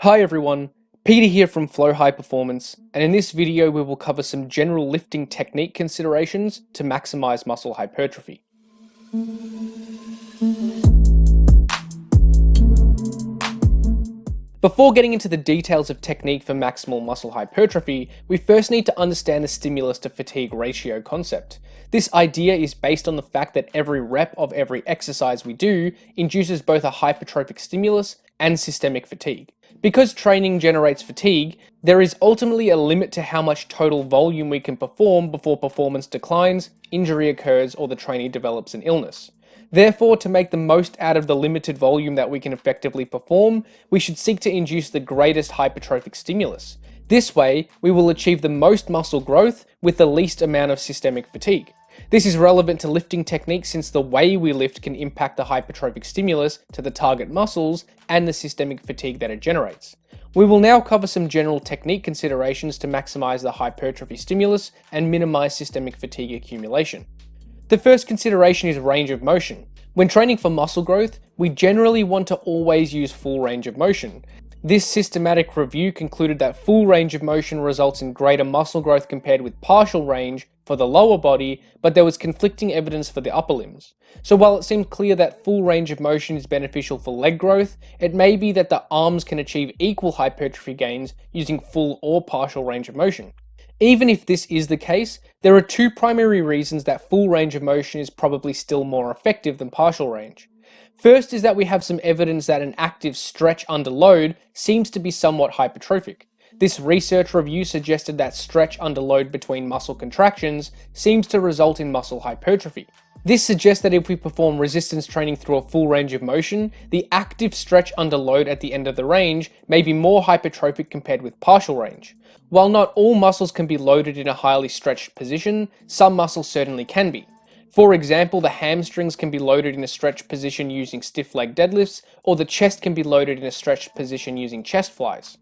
Hi everyone, Peter here from Flow High Performance, and in this video we will cover some general lifting technique considerations to maximize muscle hypertrophy. Before getting into the details of technique for maximal muscle hypertrophy, we first need to understand the stimulus to fatigue ratio concept. This idea is based on the fact that every rep of every exercise we do induces both a hypertrophic stimulus and systemic fatigue. Because training generates fatigue, there is ultimately a limit to how much total volume we can perform before performance declines, injury occurs, or the trainee develops an illness. Therefore, to make the most out of the limited volume that we can effectively perform, we should seek to induce the greatest hypertrophic stimulus. This way, we will achieve the most muscle growth with the least amount of systemic fatigue. This is relevant to lifting techniques since the way we lift can impact the hypertrophic stimulus to the target muscles and the systemic fatigue that it generates. We will now cover some general technique considerations to maximize the hypertrophy stimulus and minimize systemic fatigue accumulation. The first consideration is range of motion. When training for muscle growth, we generally want to always use full range of motion. This systematic review concluded that full range of motion results in greater muscle growth compared with partial range for the lower body, but there was conflicting evidence for the upper limbs. So while it seemed clear that full range of motion is beneficial for leg growth, it may be that the arms can achieve equal hypertrophy gains using full or partial range of motion. Even if this is the case, there are two primary reasons that full range of motion is probably still more effective than partial range. First is that we have some evidence that an active stretch under load seems to be somewhat hypertrophic. This research review suggested that stretch under load between muscle contractions seems to result in muscle hypertrophy. This suggests that if we perform resistance training through a full range of motion, the active stretch under load at the end of the range may be more hypertrophic compared with partial range. While not all muscles can be loaded in a highly stretched position, some muscles certainly can be. For example, the hamstrings can be loaded in a stretched position using stiff leg deadlifts, or the chest can be loaded in a stretched position using chest flies.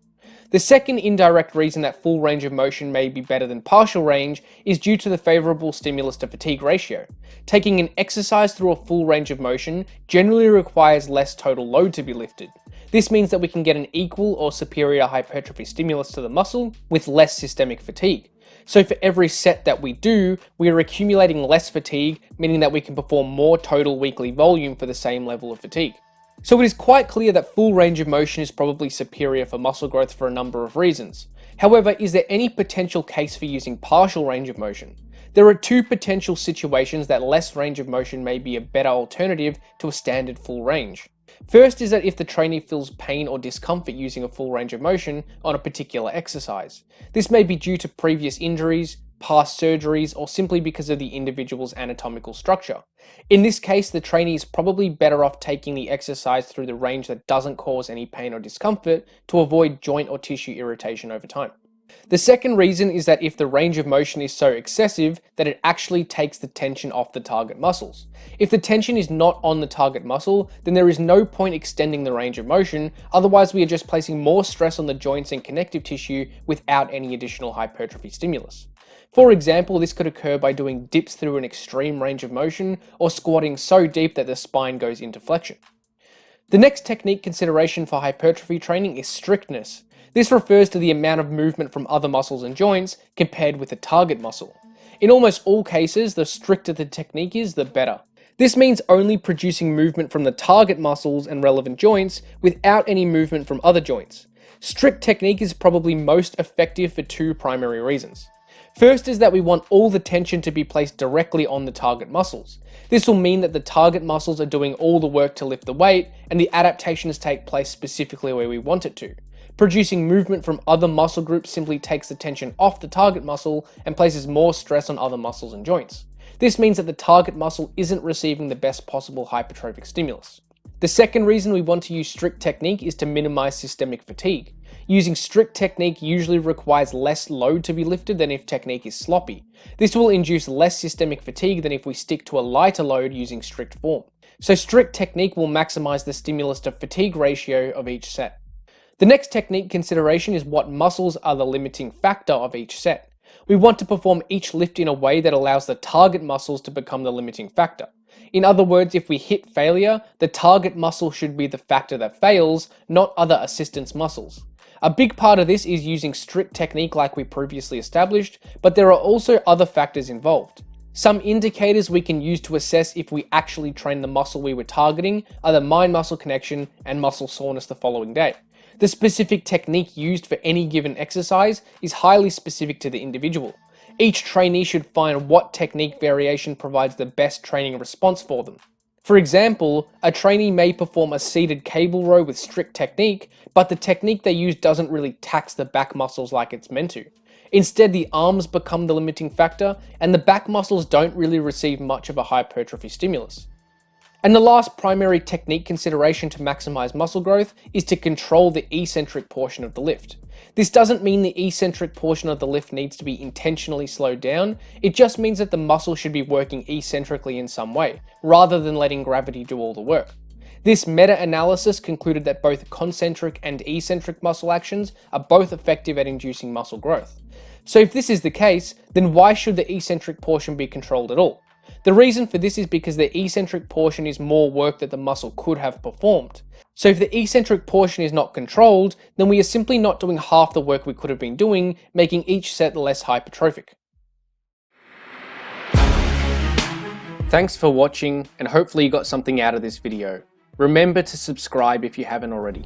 The second indirect reason that full range of motion may be better than partial range is due to the favorable stimulus to fatigue ratio. Taking an exercise through a full range of motion generally requires less total load to be lifted. This means that we can get an equal or superior hypertrophy stimulus to the muscle with less systemic fatigue. So for every set that we do, we are accumulating less fatigue, meaning that we can perform more total weekly volume for the same level of fatigue. So it is quite clear that full range of motion is probably superior for muscle growth for a number of reasons. However, is there any potential case for using partial range of motion? There are two potential situations that less range of motion may be a better alternative to a standard full range. First is that if the trainee feels pain or discomfort using a full range of motion on a particular exercise. This may be due to previous injuries, past surgeries, or simply because of the individual's anatomical structure. In this case, the trainee is probably better off taking the exercise through the range that doesn't cause any pain or discomfort to avoid joint or tissue irritation over time. The second reason is that if the range of motion is so excessive that it actually takes the tension off the target muscles. If the tension is not on the target muscle, then there is no point extending the range of motion, otherwise we are just placing more stress on the joints and connective tissue without any additional hypertrophy stimulus. For example, this could occur by doing dips through an extreme range of motion or squatting so deep that the spine goes into flexion. The next technique consideration for hypertrophy training is strictness. This refers to the amount of movement from other muscles and joints compared with the target muscle. In almost all cases, the stricter the technique is, the better. This means only producing movement from the target muscles and relevant joints without any movement from other joints. Strict technique is probably most effective for two primary reasons. First is that we want all the tension to be placed directly on the target muscles. This will mean that the target muscles are doing all the work to lift the weight, and the adaptations take place specifically where we want it to. Producing movement from other muscle groups simply takes the tension off the target muscle and places more stress on other muscles and joints. This means that the target muscle isn't receiving the best possible hypertrophic stimulus. The second reason we want to use strict technique is to minimize systemic fatigue. Using strict technique usually requires less load to be lifted than if technique is sloppy. This will induce less systemic fatigue than if we stick to a lighter load using strict form. So strict technique will maximize the stimulus to fatigue ratio of each set. The next technique consideration is what muscles are the limiting factor of each set. We want to perform each lift in a way that allows the target muscles to become the limiting factor. In other words, if we hit failure, the target muscle should be the factor that fails, not other assistance muscles. A big part of this is using strict technique like we previously established, but there are also other factors involved. Some indicators we can use to assess if we actually train the muscle we were targeting are the mind-muscle connection and muscle soreness the following day. The specific technique used for any given exercise is highly specific to the individual. Each trainee should find what technique variation provides the best training response for them. For example, a trainee may perform a seated cable row with strict technique, but the technique they use doesn't really tax the back muscles like it's meant to. Instead, the arms become the limiting factor, and the back muscles don't really receive much of a hypertrophy stimulus. And the last primary technique consideration to maximize muscle growth is to control the eccentric portion of the lift. This doesn't mean the eccentric portion of the lift needs to be intentionally slowed down, it just means that the muscle should be working eccentrically in some way, rather than letting gravity do all the work. This meta-analysis concluded that both concentric and eccentric muscle actions are both effective at inducing muscle growth. So if this is the case, then why should the eccentric portion be controlled at all? The reason for this is because the eccentric portion is more work that the muscle could have performed. So if the eccentric portion is not controlled, then we are simply not doing half the work we could have been doing, making each set less hypertrophic. Thanks for watching, and hopefully you got something out of this video. Remember to subscribe if you haven't already.